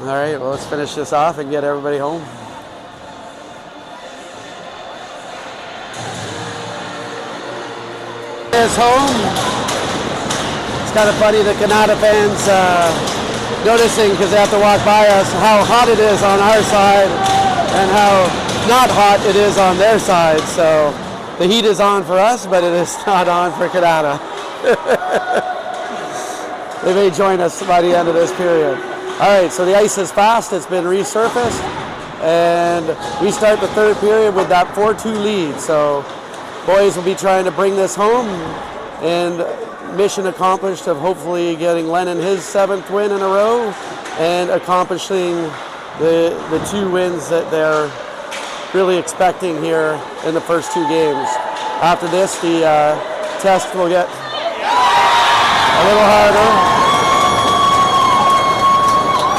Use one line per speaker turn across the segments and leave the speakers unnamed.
All right, well, let's finish this off and get everybody home. It's home. It's kind of funny, the Kanata fans noticing, because they have to walk by us, how hot it is on our side and how not hot it is on their side. So the heat is on for us, but it is not on for Kanata. They may join us by the end of this period. All right, so the ice is fast. It's been resurfaced. And we start the third period with that 4-2 lead. So boys will be trying to bring this home, and mission accomplished of hopefully getting Lennon his 7th win in a row and accomplishing the 2 wins that they're really expecting here in the first 2 games. After this, the test will get a little harder.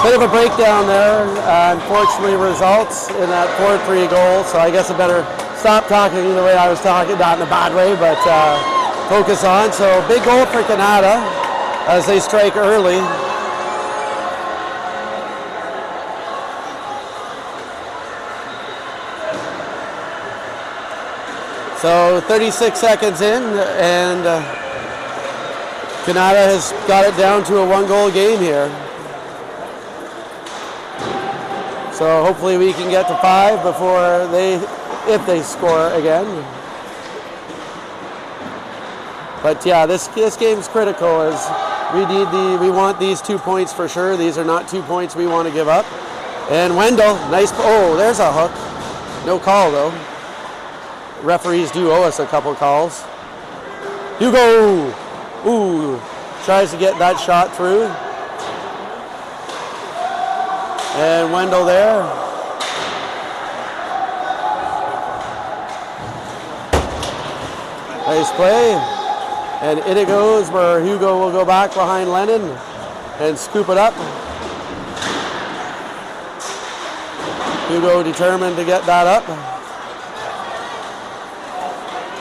Bit of a breakdown there, unfortunately results in that 4-3 goal, so I guess I better stop talking the way I was talking, not in a bad way, but focus on. So big goal for Kanata as they strike early. So 36 seconds in, and Kanata has got it down to a 1-goal game here. So hopefully we can get to 5 before if they score again. But yeah, this game's critical, as we want these 2 points for sure. These are not 2 points we want to give up. And Wendell, nice, oh, there's a hook. No call though. Referees do owe us a couple calls. Hugo, ooh, tries to get that shot through. And Wendell there. Nice play. And in it goes, where Hugo will go back behind Lennon and scoop it up. Hugo determined to get that up.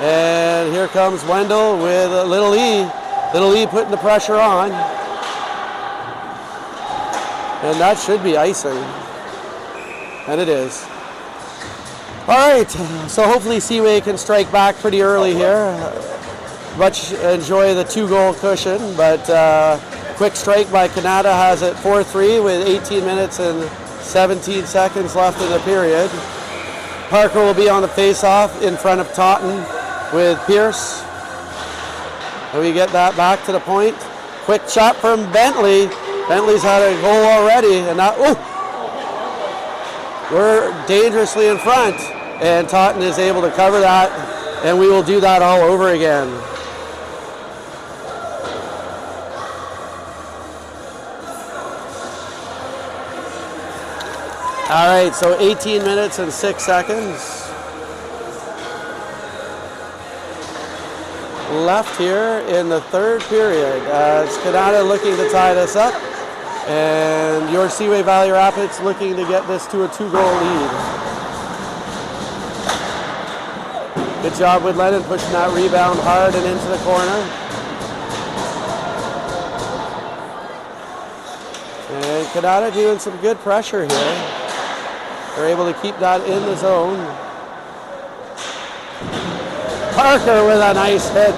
And here comes Wendell with Little E. Little E putting the pressure on. And that should be icing. And it is. All right, so hopefully Seaway can strike back pretty early here. Much enjoy the 2-goal cushion, but quick strike by Kanata has it 4-3 with 18 minutes and 17 seconds left in the period. Parker will be on the face-off in front of Totten with Pierce. And we get that back to the point. Quick shot from Bentley. Bentley's had a goal already, and now, we're dangerously in front, and Totten is able to cover that, and we will do that all over again. All right, so 18 minutes and 6 seconds left here in the third period, as Kanata looking to tie this up. And your Seaway Valley Rapids looking to get this to a 2-goal lead. Good job with Lennon pushing that rebound hard and into the corner. And Kanata doing some good pressure here. They're able to keep that in the zone. Parker with a nice hit.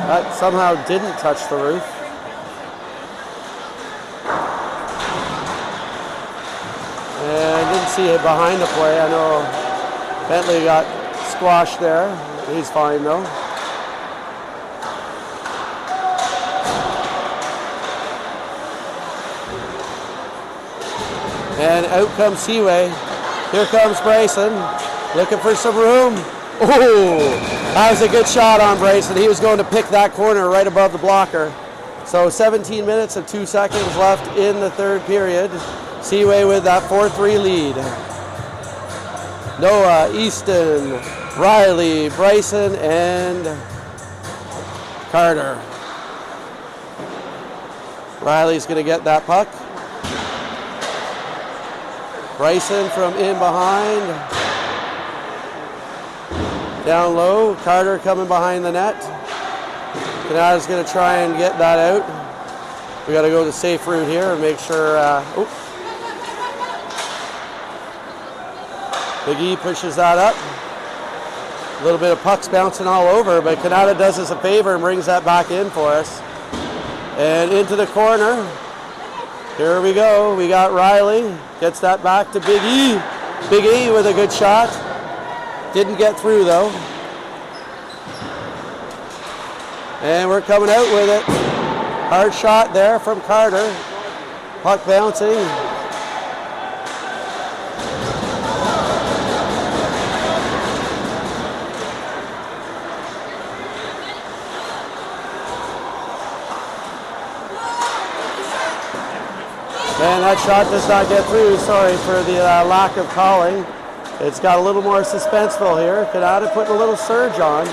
That somehow didn't touch the roof. And didn't see it behind the play. I know Bentley got squashed there. He's fine though. And out comes Seaway. Here comes Bryson, looking for some room. Oh, that was a good shot on Bryson. He was going to pick that corner right above the blocker. So 17 minutes and 2 seconds left in the third period. Seaway with that 4-3 lead. Noah, Easton, Riley, Bryson, and Carter. Riley's going to get that puck. Bryson from in behind. Down low, Carter coming behind the net. Kanata's going to try and get that out. We got to go the safe route here and make sure. Big E pushes that up. A little bit of pucks bouncing all over, but Kanata does us a favor and brings that back in for us. And into the corner. Here we go. We got Riley. Gets that back to Big E. Big E with a good shot. Didn't get through though. And we're coming out with it. Hard shot there from Carter. Puck bouncing. And that shot does not get through. Sorry for the lack of calling. It's got a little more suspenseful here. Kanata putting a little surge on.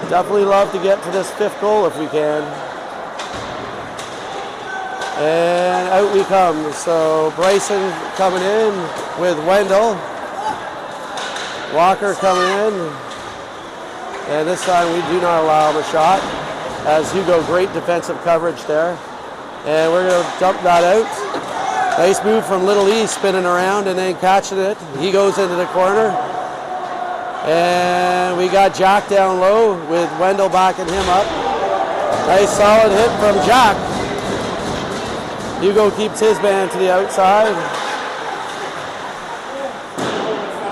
Definitely love to get to this 5th goal if we can. And out we come. So Bryson coming in with Wendell. Walker coming in. And this time we do not allow him a shot. As Hugo, great defensive coverage there. And we're going to dump that out. Nice move from Little E, spinning around and then catching it. He goes into the corner. And we got Jack down low with Wendell backing him up. Nice solid hit from Jack. Hugo keeps his man to the outside.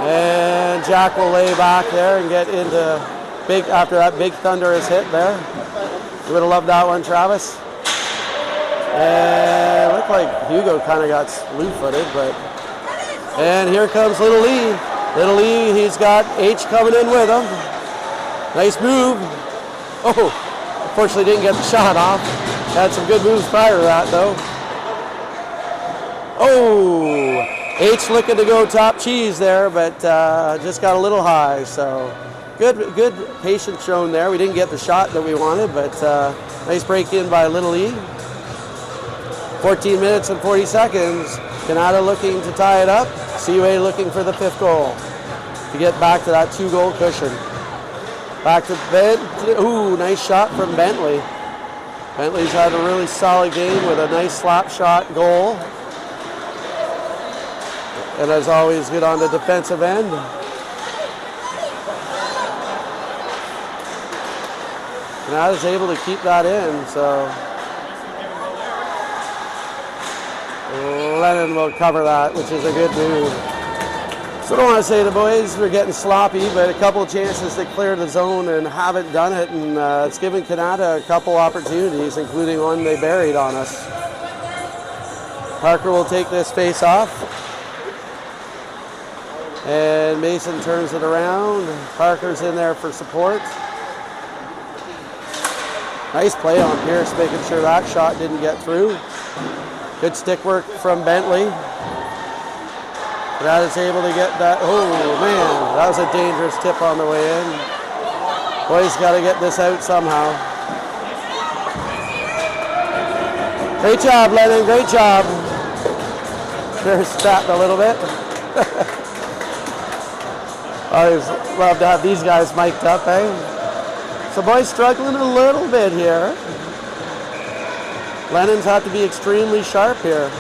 And Jack will lay back there and get into big, after that big thunderous hit there. You would have loved that one, Travis. And it looked like Hugo kind of got slew-footed, but... And here comes Little E. Little E, he's got H coming in with him. Nice move. Oh, unfortunately didn't get the shot off. Had some good moves prior to that, though. Oh, H looking to go top cheese there, but just got a little high. So good patience shown there. We didn't get the shot that we wanted, but nice break in by Little E. 14 minutes and 40 seconds. Kanata looking to tie it up. Seaway looking for the 5th goal to get back to that 2-goal cushion. Back to Bentley. Ooh, nice shot from Bentley. Bentley's had a really solid game with a nice slap shot goal. And as always, good on the defensive end. Kanata's able to keep that in, so Lennon will cover that, which is a good move. So I don't want to say the boys were getting sloppy, but a couple of chances to clear the zone and haven't done it, and it's given Kanata a couple opportunities, including one they buried on us. Parker will take this face off. And Mason turns it around. Parker's in there for support. Nice play on Pierce, making sure that shot didn't get through. Good stick work from Bentley. That is able to get that. Oh man, that was a dangerous tip on the way in. Boys got to get this out somehow. Great job, Lennon, great job. Pierce tapped a little bit. I always love to have these guys mic'd up, eh? So boys struggling a little bit here. Lennon's have to be extremely sharp here.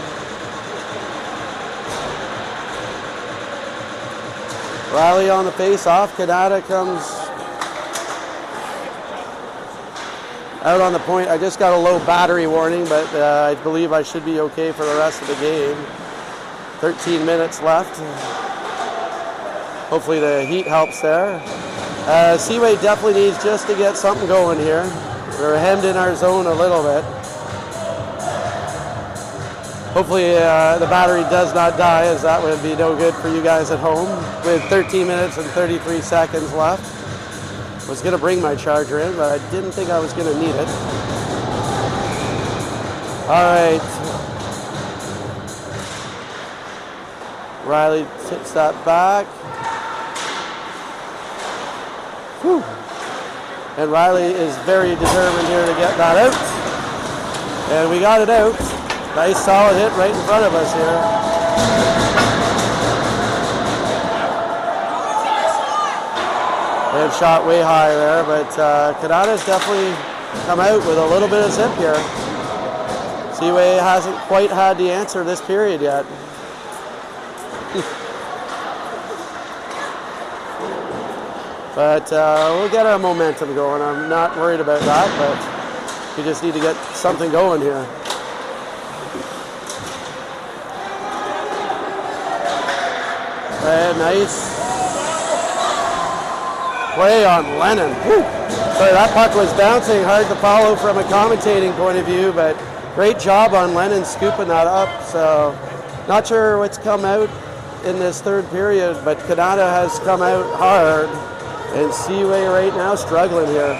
Riley on the face-off. Kanata comes out on the point. I just got a low battery warning, but I believe I should be okay for the rest of the game. 13 minutes left. Hopefully the heat helps there. Seaway definitely needs just to get something going here. We're hemmed in our zone a little bit. Hopefully the battery does not die, as that would be no good for you guys at home. With 13 minutes and 33 seconds left. I was going to bring my charger in, but I didn't think I was going to need it. All right. Riley tips that back. Whew. And Riley is very determined here to get that out. And we got it out. Nice solid hit right in front of us here. And shot way high there, but Kanata's definitely come out with a little bit of zip here. Seaway hasn't quite had the answer this period yet. But we'll get our momentum going. I'm not worried about that, but we just need to get something going here. And nice play on Lennon. Woo. Sorry, that puck was bouncing, hard to follow from a commentating point of view, but great job on Lennon scooping that up. So not sure what's come out in this third period, but Kanata has come out hard, and Seaway right now struggling here.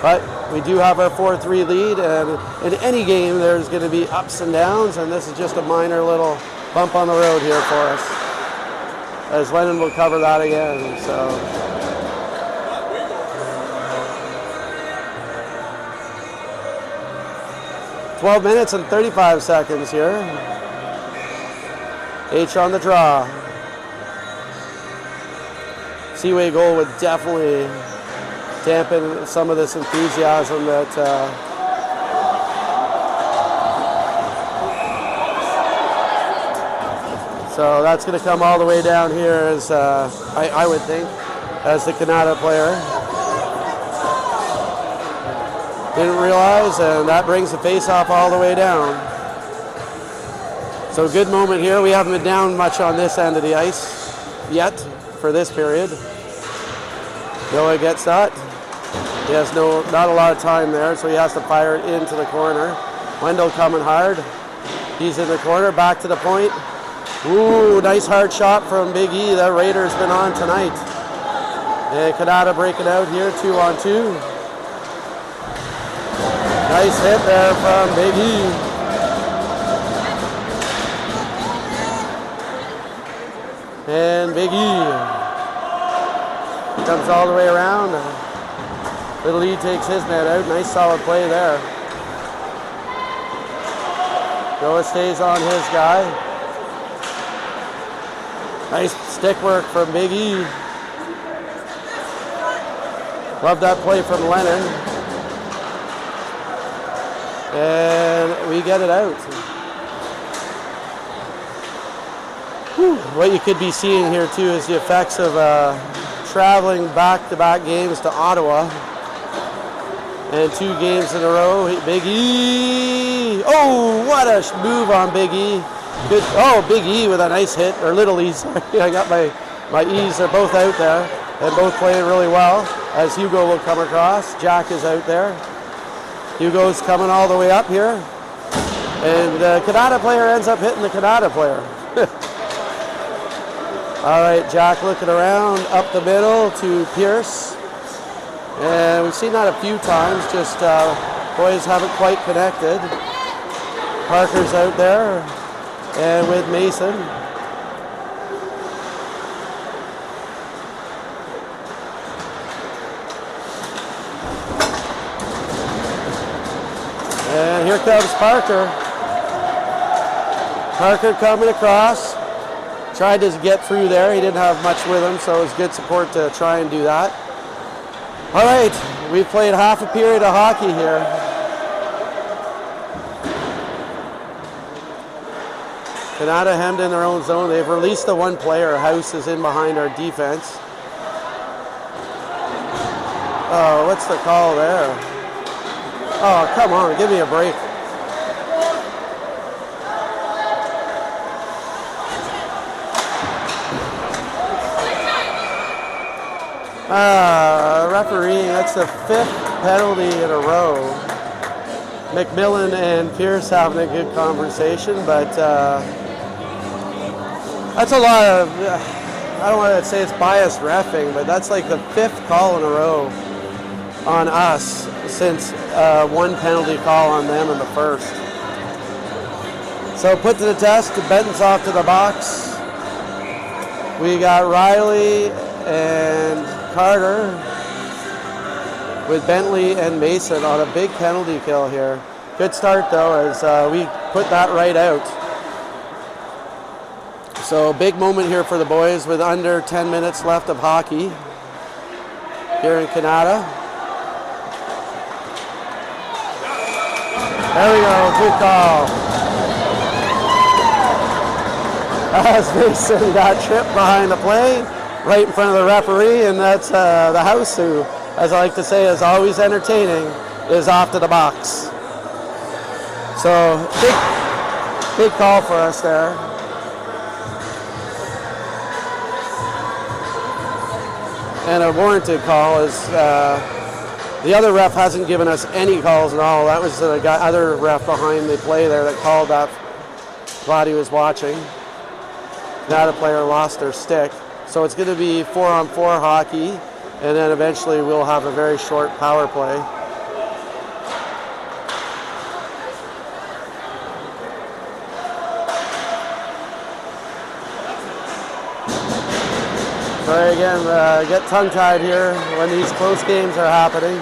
But we do have our 4-3 lead, and in any game there's going to be ups and downs, and this is just a minor little bump on the road here for us, as Lennon will cover that again. So 12 minutes and 35 seconds here. H on the draw. Seaway goal would definitely dampen some of this enthusiasm that so that's going to come all the way down here, as I would think, as the Kanata player didn't realize, and that brings the face-off all the way down. So good moment here. We haven't been down much on this end of the ice yet for this period. Noah gets that. He has not a lot of time there, so he has to fire it into the corner. Wendell coming hard. He's in the corner, back to the point. Ooh, nice hard shot from Big E. That Raider's been on tonight. And Kanata breaking out here, 2-on-2. Nice hit there from Big E. And Big E comes all the way around. Little E takes his man out. Nice solid play there. Noah stays on his guy. Nice stick work from Big E. Love that play from Lennon. And we get it out. Whew. What you could be seeing here too is the effects of traveling back-to-back games to Ottawa. And 2 games in a row. Big E. Oh, what a move on Big E. Good. Oh, Big E with a nice hit, or Little E. Sorry, I got my E's. They're both out there and both playing really well. As Hugo will come across. Jack is out there. Hugo's coming all the way up here. And the Kanata player ends up hitting the Kanata player. All right, Jack looking around, up the middle to Pierce. And we've seen that a few times, just boys haven't quite connected. Parker's out there, and with Mason. And here comes Parker. Parker coming across. Tried to get through there. He didn't have much with him, so it was good support to try and do that. All right, we've played half a period of hockey here. Kanata hemmed in their own zone. They've released the one player. House is in behind our defense. Oh, what's the call there? Oh, come on, give me a break. Refereeing, that's the 5th penalty in a row. McMillan and Pierce having a good conversation, but that's a lot of, I don't want to say it's biased reffing, but that's like the 5th call in a row on us since one penalty call on them in the first. So put to the test, Benton's off to the box. We got Riley and Carter with Bentley and Mason on a big penalty kill here. Good start though, as we put that right out. So big moment here for the boys with under 10 minutes left of hockey. here in Kanata. There we go, good call. As Mason got tripped behind the play, right in front of the referee, and that's the house who, as I like to say, is always entertaining, is off to the box. So big call for us there. And a warranted call is the other ref hasn't given us any calls at all. That was the other ref behind the play there that called that while he was watching. Now the player lost their stick. So it's going to be 4-on-4 hockey, and then eventually we'll have a very short power play. So again, get tongue-tied here when these close games are happening.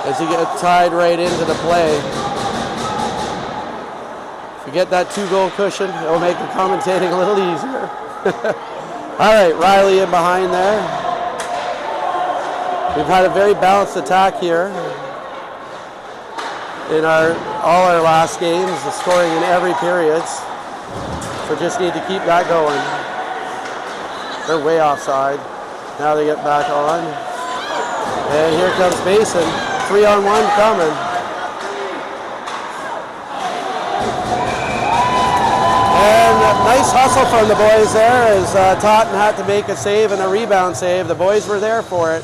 As you get tied right into the play. If you get that 2-goal cushion, it'll make the commentating a little easier. All right, Riley in behind there. We've had a very balanced attack here in all our last games, scoring in every period. So just need to keep that going. They're way offside. Now they get back on. And here comes Mason. 3-on-1 coming. And a nice hustle from the boys there as Totten had to make a save and a rebound save. The boys were there for it.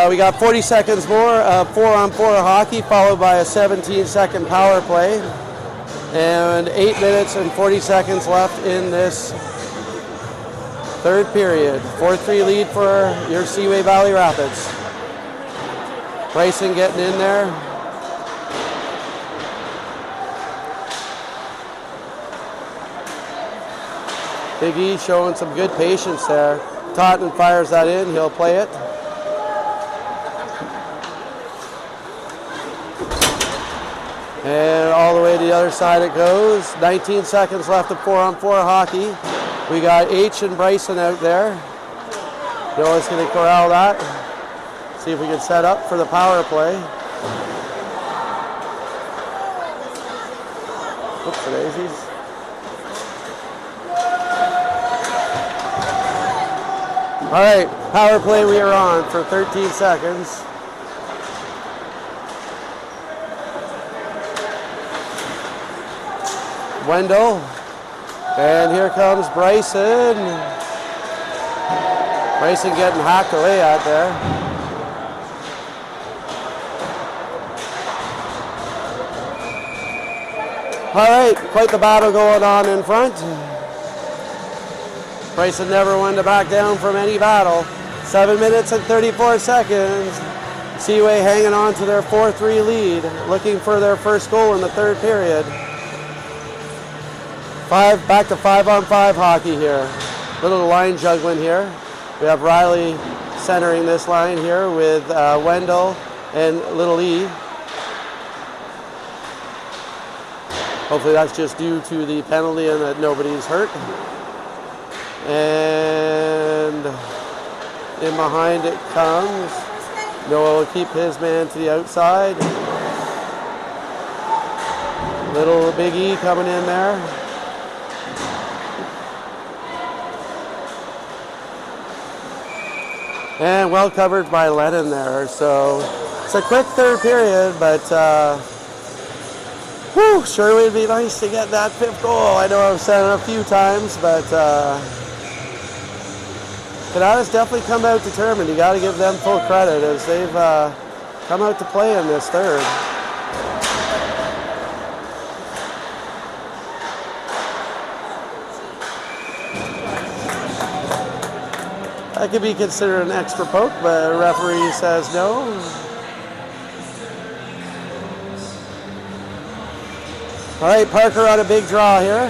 We got 40 seconds more of 4-on-4 hockey, followed by a 17-second power play. And 8 minutes and 40 seconds left in this third period. 4-3 lead for your Seaway Valley Rapids. Bryson getting in there. Big E showing some good patience there. Totten fires that in, he'll play it. And all the way to the other side it goes. 19 seconds left of 4-on-4 hockey. We got H and Bryson out there. Noah's going to corral that. See if we can set up for the power play. Oops, the daisies. All right, power play we are on for 13 seconds. Wendell, and here comes Bryson. Bryson getting hacked away out there. All right, quite the battle going on in front. Bryson never wanted to back down from any battle. 7 minutes and 34 seconds. Seaway hanging on to their 4-3 lead, looking for their first goal in the third period. Back to 5-on-5 hockey here. Little line juggling here. We have Riley centering this line here with Wendell and Little E. Hopefully that's just due to the penalty and that nobody's hurt. And in behind it comes. Noah will keep his man to the outside. Little Big E coming in there. And well covered by Lennon there. So it's a quick third period, but sure would be nice to get that 5th goal. I know I've said it a few times, but Kanata's definitely come out determined. You got to give them full credit as they've come out to play in this third. That could be considered an extra poke, but the referee says no. All right, Parker on a big draw here.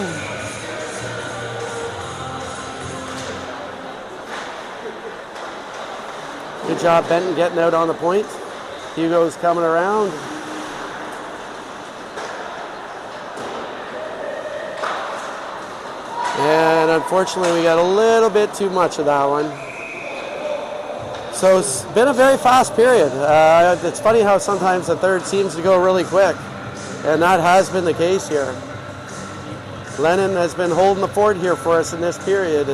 Good job, Benton, getting out on the point. Hugo's coming around. And unfortunately, we got a little bit too much of that one. So it's been a very fast period. It's funny how sometimes the third seems to go really quick, and that has been the case here. Lennon has been holding the fort here for us in this period.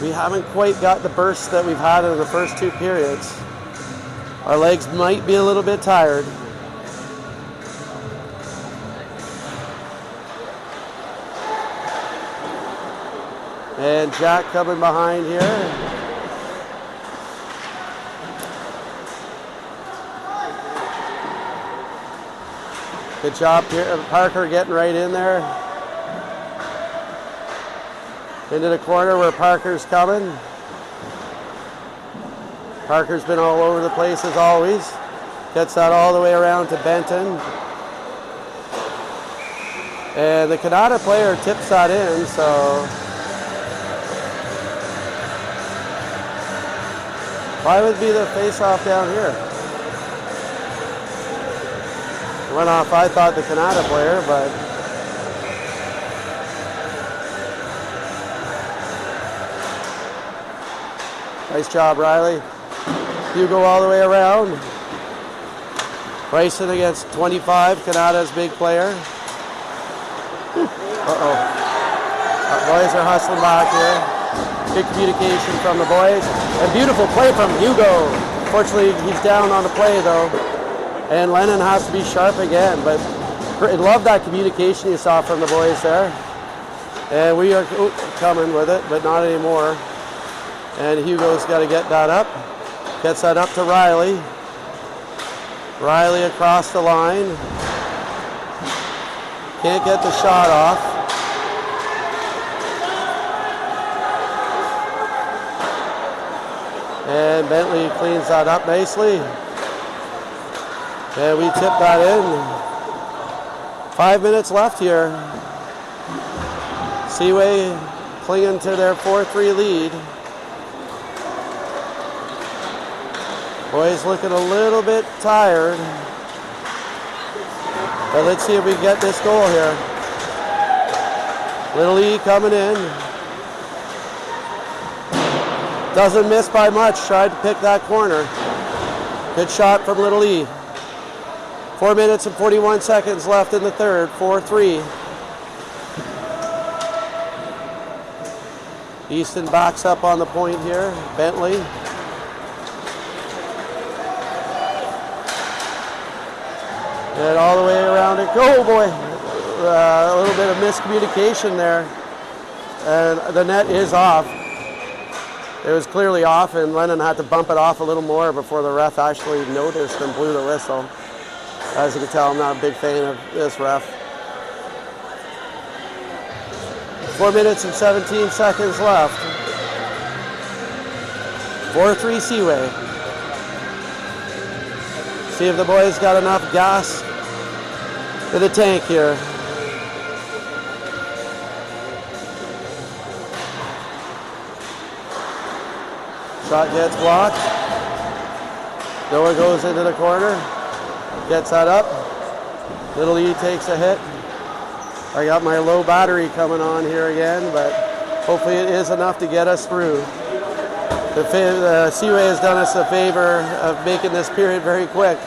We haven't quite got the bursts that we've had in the first two periods. Our legs might be a little bit tired. And Jack coming behind here. Good job here, Parker getting right in there. Into the corner where Parker's coming. Parker's been all over the place as always. Gets that all the way around to Benton. And the Kanata player tips that in, so why would be the face-off down here? Went off, I thought, the Kanata player, but nice job, Riley. You go all the way around. Bryson against 25, Kanata's big player. Uh-oh. Boys are hustling back here. Good communication from the boys. And beautiful play from Hugo. Fortunately, he's down on the play, though. And Lennon has to be sharp again. But I love that communication you saw from the boys there. And we are coming with it, but not anymore. And Hugo's got to get that up. Gets that up to Riley. Riley across the line. Can't get the shot off. And Bentley cleans that up nicely. And we tip that in. 5 minutes left here. Seaway clinging to their 4-3 lead. Boys looking a little bit tired. But let's see if we can get this goal here. Little E coming in. Doesn't miss by much. Tried to pick that corner. Good shot from Little E. 4 minutes and 41 seconds left in the third. 4-3. Easton backs up on the point here. Bentley. And all the way around it. Oh boy, a little bit of miscommunication there. And the net is off. It was clearly off, and Lennon had to bump it off a little more before the ref actually noticed and blew the whistle. As you can tell, I'm not a big fan of this ref. 4 minutes and 17 seconds left. 4-3 Seaway. See if the boys got enough gas in the tank here. Shot gets blocked. Noah goes into the corner. Gets that up. Little E takes a hit. I got my low battery coming on here again, but hopefully it is enough to get us through. The Seaway has done us a favor of making this period very quick.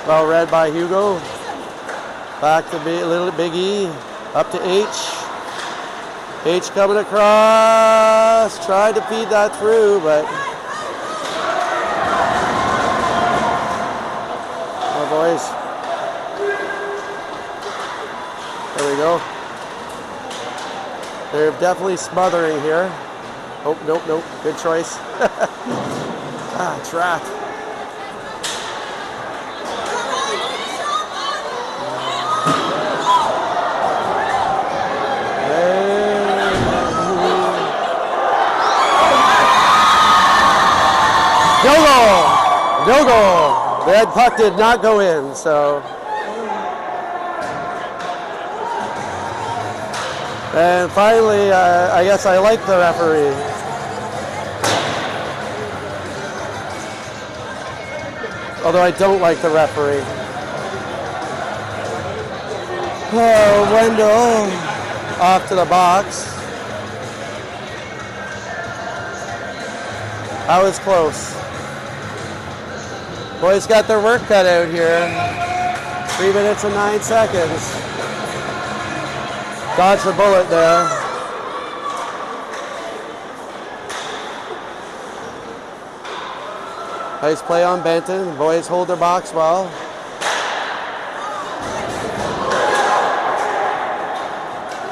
Well read by Hugo. Back to little Big E. Up to H. H coming across. Tried to feed that through, but oh boys. There we go. They're definitely smothering here. Oh, nope. Good choice. Track. No goal. That puck did not go in, so. And finally, I guess I like the referee. Although I don't like the referee. Oh, Wendell off to the box. That was close. Boys got their work cut out here. 3 minutes and 9 seconds. Dodged the bullet there. Nice play on Benton. Boys hold their box well.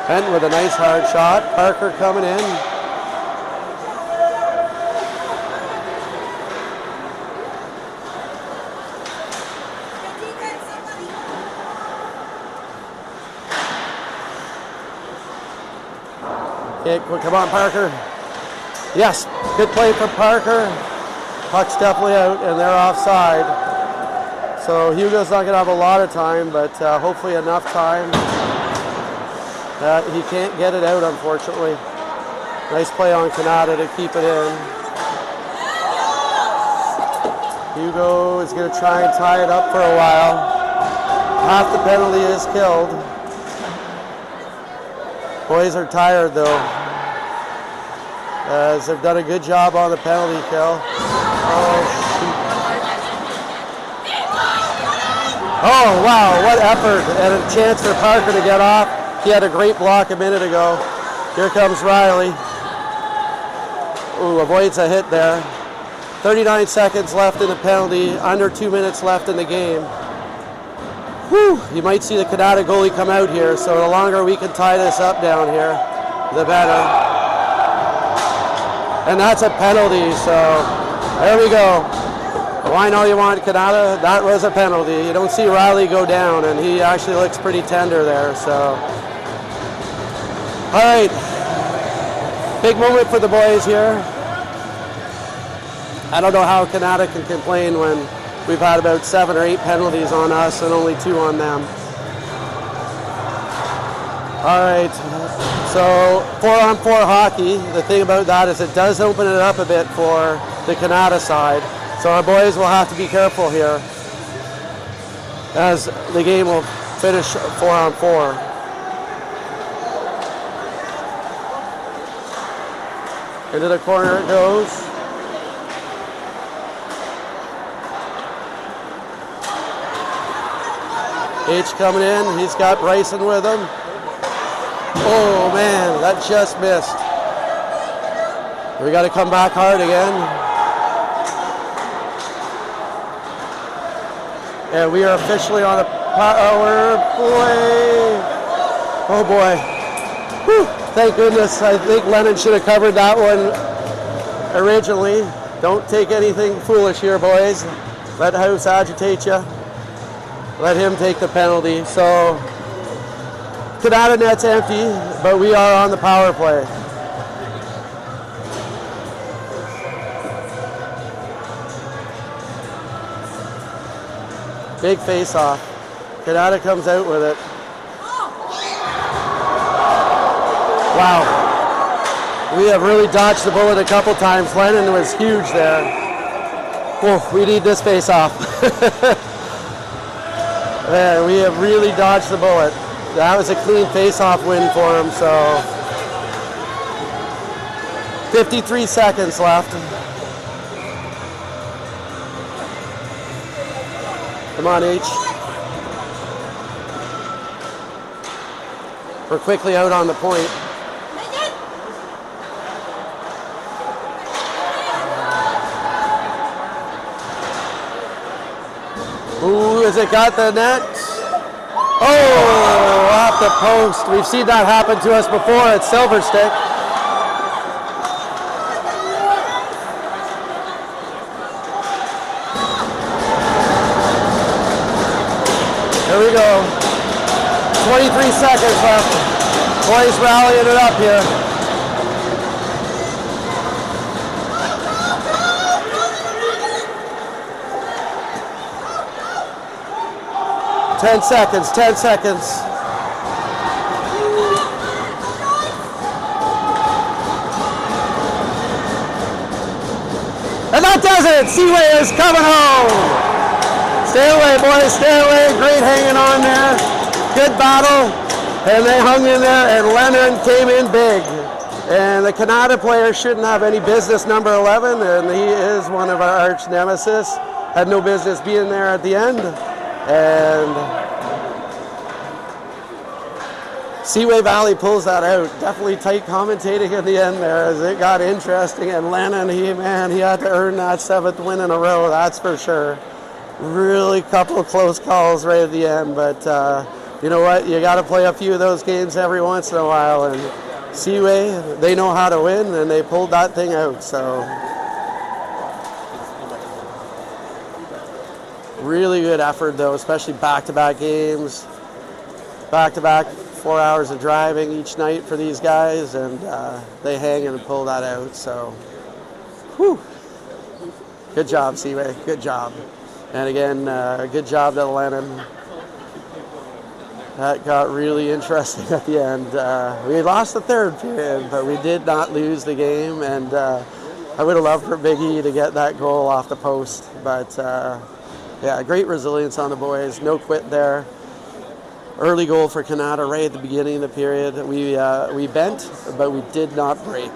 Benton with a nice hard shot. Parker coming in. Okay, come on, Parker. Yes, good play from Parker. Puck's definitely out, and they're offside. So Hugo's not going to have a lot of time, but hopefully enough time that he can't get it out, unfortunately. Nice play on Kanata to keep it in. Hugo is going to try and tie it up for a while. Half the penalty is killed. Boys are tired though, as they've done a good job on the penalty kill. Oh wow, what effort, and a chance for Parker to get off. He had a great block a minute ago. Here comes Riley. Ooh, avoids a hit there. 39 seconds left in the penalty, under 2 minutes left in the game. Whew, you might see the Kanata goalie come out here, so the longer we can tie this up down here, the better. And that's a penalty, so there we go. Well, I know you want Kanata, that was a penalty. You don't see Riley go down, and he actually looks pretty tender there, so. All right, big moment for the boys here. I don't know how Kanata can complain when we've had about 7 or 8 penalties on us and only 2 on them. All right, so 4-on-4 hockey. The thing about that is it does open it up a bit for the Kanata side. So our boys will have to be careful here as the game will finish 4-on-4. Into the corner it goes. H coming in, he's got Bryson with him. Oh man, that just missed. We got to come back hard again. And we are officially on a power play. Oh boy. Whew. Thank goodness. I think Lennon should have covered that one originally. Don't take anything foolish here, boys. Let House agitate you. Let him take the penalty. So, Kanata net's empty, but we are on the power play. Big face-off. Kanata comes out with it. Wow. We have really dodged the bullet a couple times. Lennon was huge there. Whoa, we need this face-off. Man, we have really dodged the bullet. That was a clean face-off win for him, so 53 seconds left. Come on, H. We're quickly out on the point. Ooh, has it got the net? Oh, off the post. We've seen that happen to us before at Silver Stick. Here we go. 23 seconds left. Boys rallying it up here. Ten seconds. And that does it. Seaway is coming home. Stay away, boys. Stay away. Great hanging on there. Good battle, and they hung in there, and Lennon came in big. And the Kanata player shouldn't have any business, number 11, and he is one of our arch nemesis. Had no business being there at the end. And Seaway Valley pulls that out. Definitely tight commentating in the end there as it got interesting. And Lennon, he had to earn that 7th win in a row, that's for sure. Really couple of close calls right at the end, but you know what? You got to play a few of those games every once in a while. And Seaway, they know how to win, and they pulled that thing out. So really good effort, though, especially back-to-back games, back-to-back 4 hours of driving each night for these guys, and they hang and pull that out. So, whew. Good job, Seaway. Good job. And again, good job to Lennon. That got really interesting at the end. We lost the 3rd period, but we did not lose the game. And I would have loved for Big E to get that goal off the post. But yeah, great resilience on the boys. No quit there. Early goal for Kanata right at the beginning of the period. We bent, but we did not break.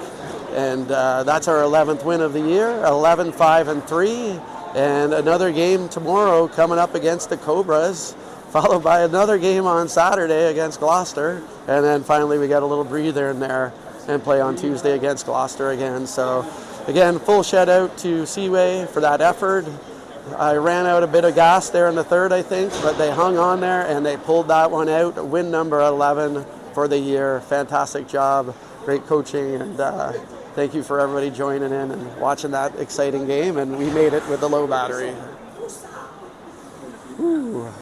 And that's our 11th win of the year, 11-5-3. And another game tomorrow coming up against the Cobras, followed by another game on Saturday against Gloucester. And then finally we got a little breather in there and play on Tuesday against Gloucester again. So again, full shout out to Seaway for that effort. I ran out a bit of gas there in the 3rd, I think, but they hung on there and they pulled that one out. Win number 11 for the year. Fantastic job, great coaching, and thank you for everybody joining in and watching that exciting game. And we made it with the low battery. Woo.